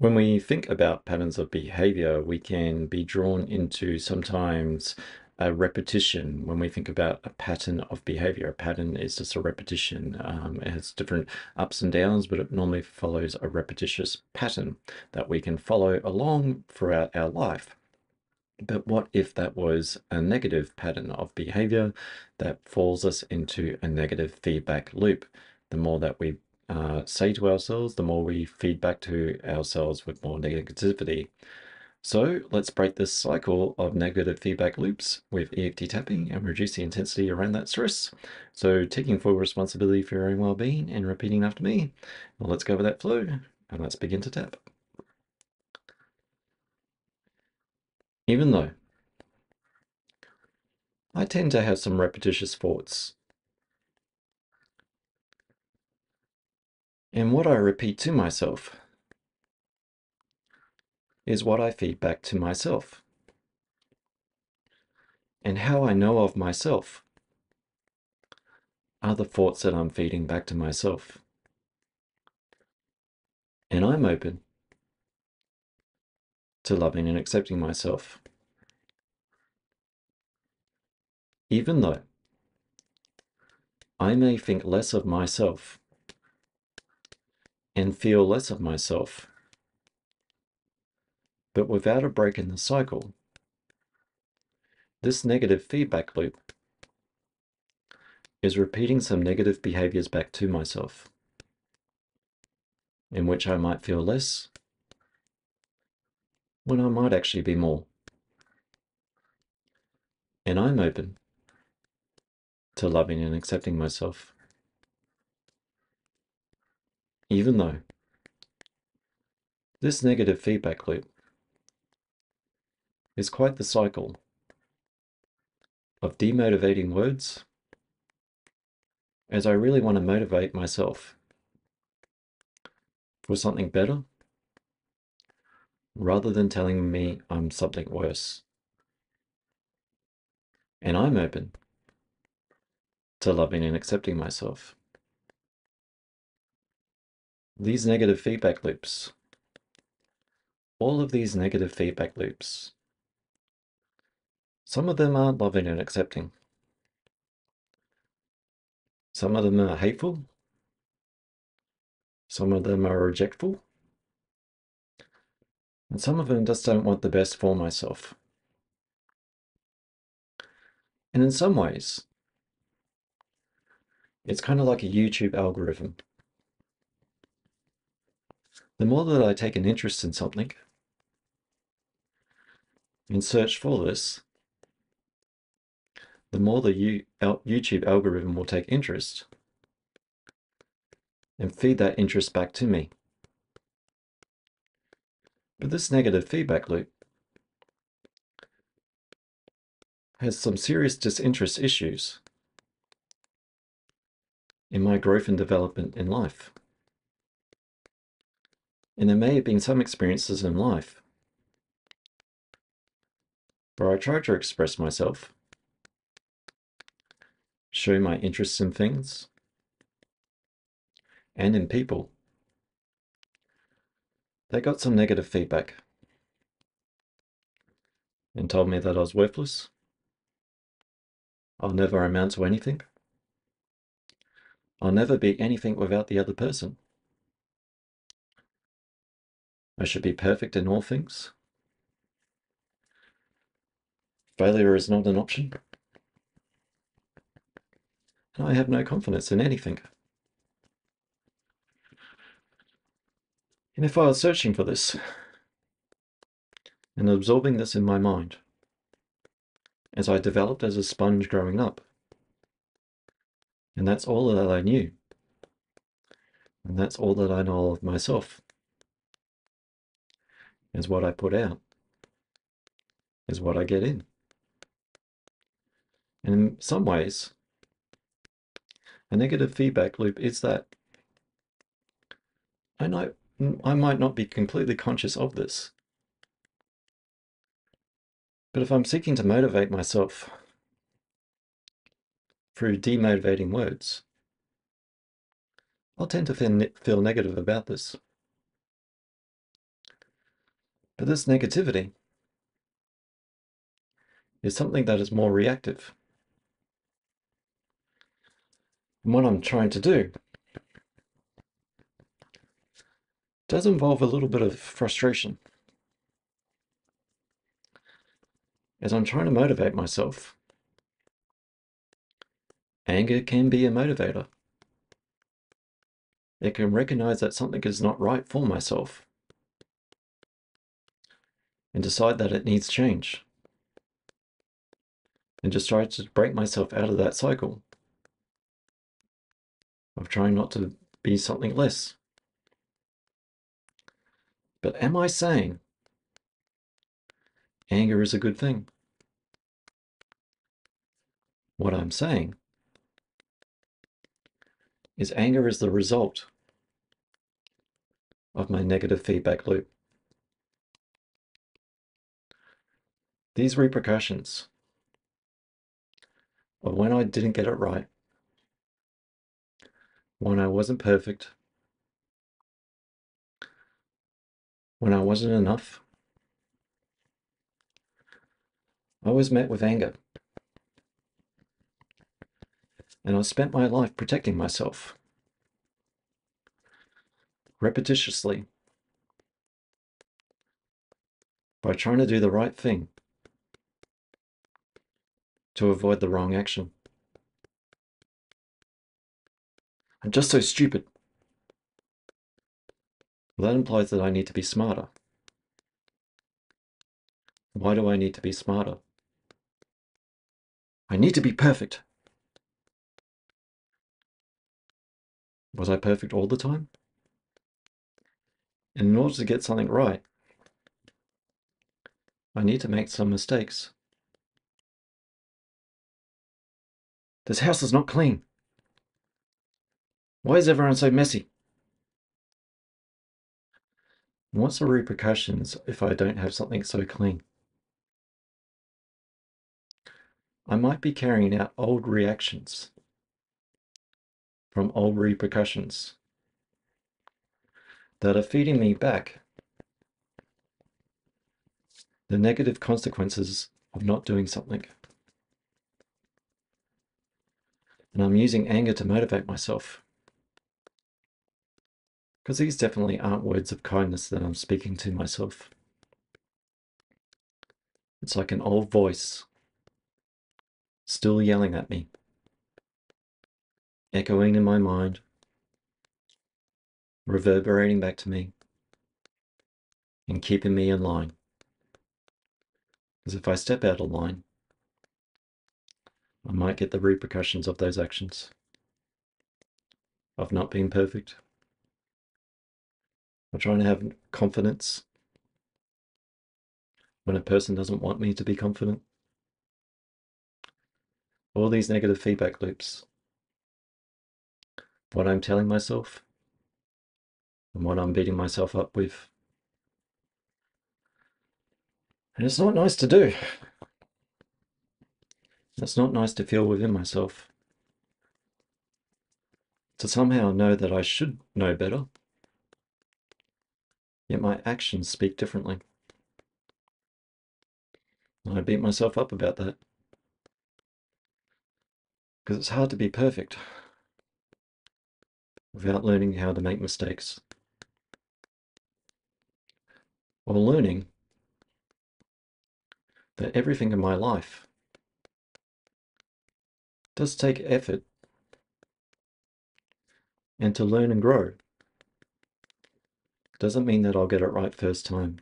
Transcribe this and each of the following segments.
When we think about patterns of behavior, we can be drawn into sometimes a repetition. When we think about a pattern of behavior, a pattern is just a repetition. It has different ups and downs, but it normally follows a repetitious pattern that we can follow along throughout our life. But what if that was a negative pattern of behavior that falls us into a negative feedback loop? The more that we say to ourselves, the more we feed back to ourselves with more negativity. So let's break this cycle of negative feedback loops with EFT tapping and reduce the intensity around that stress. So taking full responsibility for your own well-being and repeating after me. Well, let's go with that flow and let's begin to tap. Even though I tend to have some repetitious thoughts, and what I repeat to myself is what I feed back to myself. And how I know of myself are the thoughts that I'm feeding back to myself. And I'm open to loving and accepting myself. Even though I may think less of myself and feel less of myself, but without a break in the cycle, this negative feedback loop is repeating some negative behaviors back to myself, in which I might feel less when I might actually be more. And I'm open to loving and accepting myself, even though this negative feedback loop is quite the cycle of demotivating words, as I really want to motivate myself for something better rather than telling me I'm something worse. And I'm open to loving and accepting myself. These negative feedback loops, all of these negative feedback loops, some of them are loving and accepting. Some of them are hateful. Some of them are rejectful. And some of them just don't want the best for myself. And in some ways, it's kind of like a YouTube algorithm. The more that I take an interest in something and search for this, the more the YouTube algorithm will take interest and feed that interest back to me. But this negative feedback loop has some serious disinterest issues in my growth and development in life. And there may have been some experiences in life where I tried to express myself, show my interests in things and in people. They got some negative feedback and told me that I was worthless, I'll never amount to anything, I'll never be anything without the other person, I should be perfect in all things, failure is not an option, and I have no confidence in anything. And if I was searching for this and absorbing this in my mind, as I developed as a sponge growing up, and that's all that I knew, and that's all that I know of myself, is what I put out, is what I get in. And in some ways, a negative feedback loop is that I might not be completely conscious of this, but if I'm seeking to motivate myself through demotivating words, I'll tend to feel negative about this. But this negativity is something that is more reactive. And what I'm trying to do does involve a little bit of frustration, as I'm trying to motivate myself. Anger can be a motivator. It can recognize that something is not right for myself and decide that it needs change, and just try to break myself out of that cycle of trying not to be something less. But am I saying anger is a good thing? What I'm saying is anger is the result of my negative feedback loop. These repercussions of when I didn't get it right, when I wasn't perfect, when I wasn't enough, I was met with anger. And I spent my life protecting myself, repetitiously, by trying to do the right thing to avoid the wrong action. I'm just so stupid. Well, that implies that I need to be smarter. Why do I need to be smarter? I need to be perfect. Was I perfect all the time? And in order to get something right, I need to make some mistakes. This house is not clean. Why is everyone so messy? And what's the repercussions if I don't have something so clean? I might be carrying out old reactions from old repercussions that are feeding me back the negative consequences of not doing something. And I'm using anger to motivate myself, because these definitely aren't words of kindness that I'm speaking to myself. It's like an old voice still yelling at me, echoing in my mind, reverberating back to me, and keeping me in line. Because if I step out of line, I might get the repercussions of those actions, of not being perfect, of trying to have confidence when a person doesn't want me to be confident. All these negative feedback loops. What I'm telling myself and what I'm beating myself up with. And it's not nice to do. It's not nice to feel within myself. To somehow know that I should know better, yet my actions speak differently. And I beat myself up about that. Because it's hard to be perfect without learning how to make mistakes. Or learning that everything in my life does take effort, and to learn and grow doesn't mean that I'll get it right first time.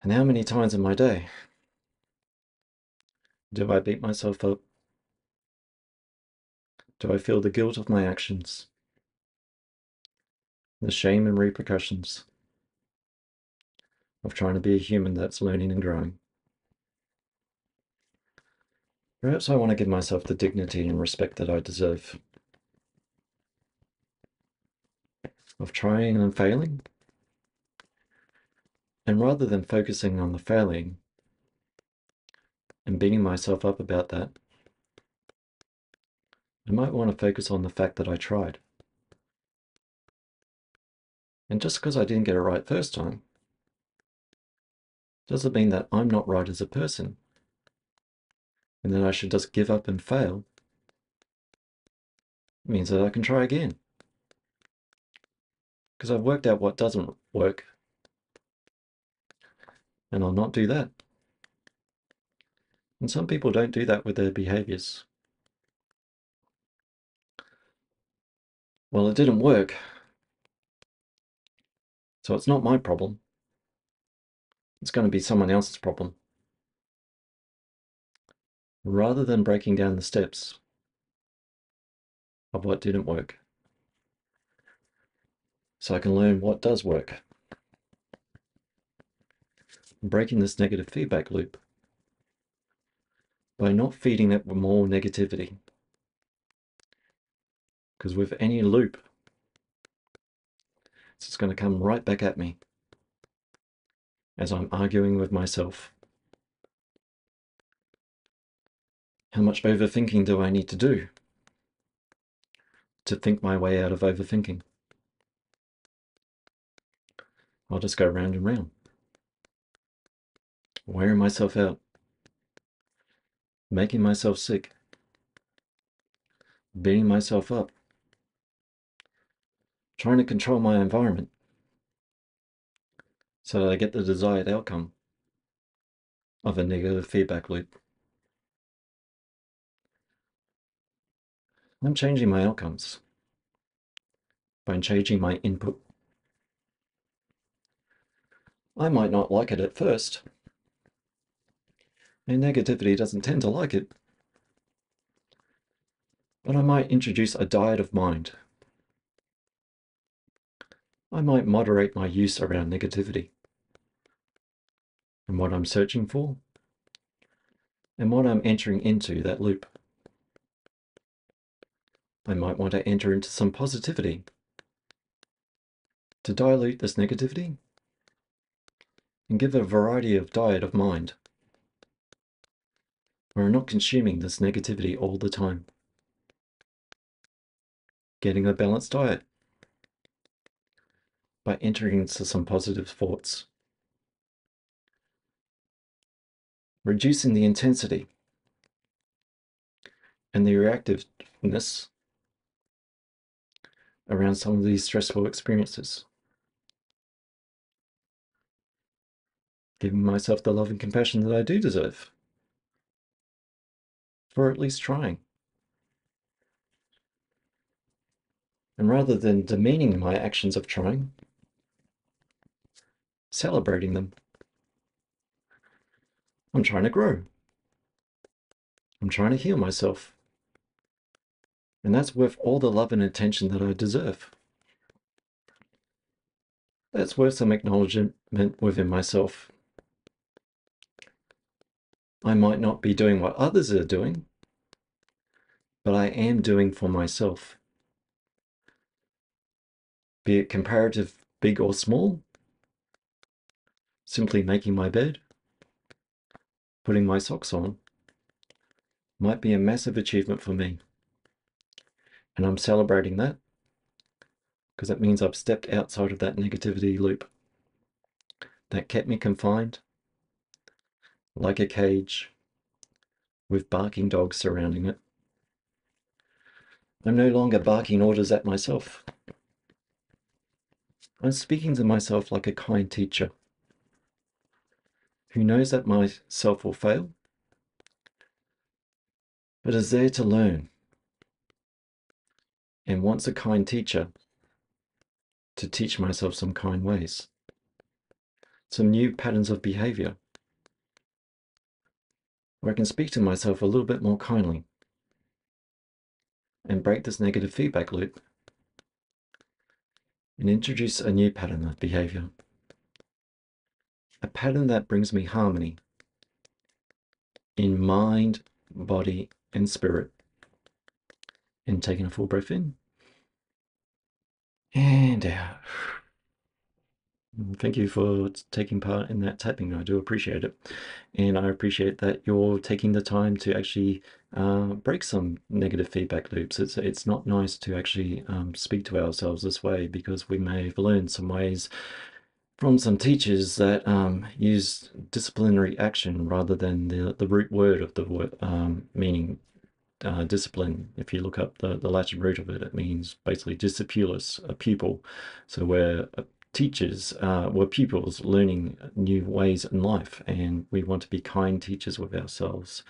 And how many times in my day do I beat myself up? Do I feel the guilt of my actions? The shame and repercussions of trying to be a human that's learning and growing? Perhaps I want to give myself the dignity and respect that I deserve, of trying and failing. And rather than focusing on the failing and beating myself up about that, I might want to focus on the fact that I tried. And just because I didn't get it right first time doesn't mean that I'm not right as a person and that I should just give up and fail. It means that I can try again. Because I've worked out what doesn't work, and I'll not do that. And some people don't do that with their behaviors. Well, it didn't work, so it's not my problem. It's going to be someone else's problem. Rather than breaking down the steps of what didn't work, so I can learn what does work. I'm breaking this negative feedback loop by not feeding it with more negativity. Because with any loop, it's just going to come right back at me as I'm arguing with myself. How much overthinking do I need to do to think my way out of overthinking? I'll just go round and round, wearing myself out, making myself sick, beating myself up, trying to control my environment so that I get the desired outcome of a negative feedback loop. I'm changing my outcomes by changing my input. I might not like it at first, and negativity doesn't tend to like it, but I might introduce a diet of mind. I might moderate my use around negativity and what I'm searching for and what I'm entering into that loop. I might want to enter into some positivity to dilute this negativity and give a variety of diet of mind where I'm not consuming this negativity all the time. Getting a balanced diet by entering into some positive thoughts. Reducing the intensity and the reactiveness around some of these stressful experiences. Giving myself the love and compassion that I do deserve for at least trying. And rather than demeaning my actions of trying, celebrating them. I'm trying to grow. I'm trying to heal myself. And that's worth all the love and attention that I deserve. That's worth some acknowledgement within myself. I might not be doing what others are doing, but I am doing for myself. Be it comparative, big or small, simply making my bed, putting my socks on, might be a massive achievement for me. And I'm celebrating that because that means I've stepped outside of that negativity loop that kept me confined like a cage with barking dogs surrounding it. I'm no longer barking orders at myself. I'm speaking to myself like a kind teacher who knows that myself will fail, but is there to learn and wants a kind teacher to teach myself some kind ways, some new patterns of behavior, where I can speak to myself a little bit more kindly and break this negative feedback loop and introduce a new pattern of behavior, a pattern that brings me harmony in mind, body, and spirit. And taking a full breath in and out. Thank you for taking part in that tapping. I do appreciate it. And I appreciate that you're taking the time to actually break some negative feedback loops. It's not nice to actually speak to ourselves this way, because we may have learned some ways from some teachers that use disciplinary action rather than the root word of the word meaning discipline. If you look up the Latin root of it, it means basically discipulus, a pupil. So we're teachers, we're pupils learning new ways in life, and we want to be kind teachers with ourselves.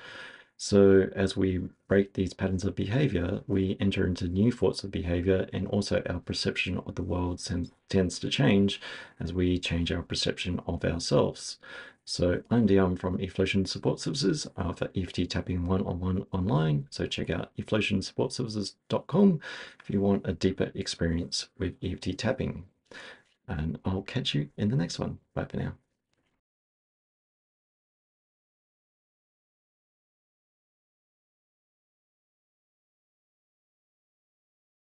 So as we break these patterns of behavior, we enter into new thoughts of behavior, and also our perception of the world tends to change as we change our perception of ourselves. So I'm Dion from Eflowtion Support Services. I offer EFT Tapping one-on-one online. So check out eflowtionsupportservices.com if you want a deeper experience with EFT Tapping. And I'll catch you in the next one. Bye for now.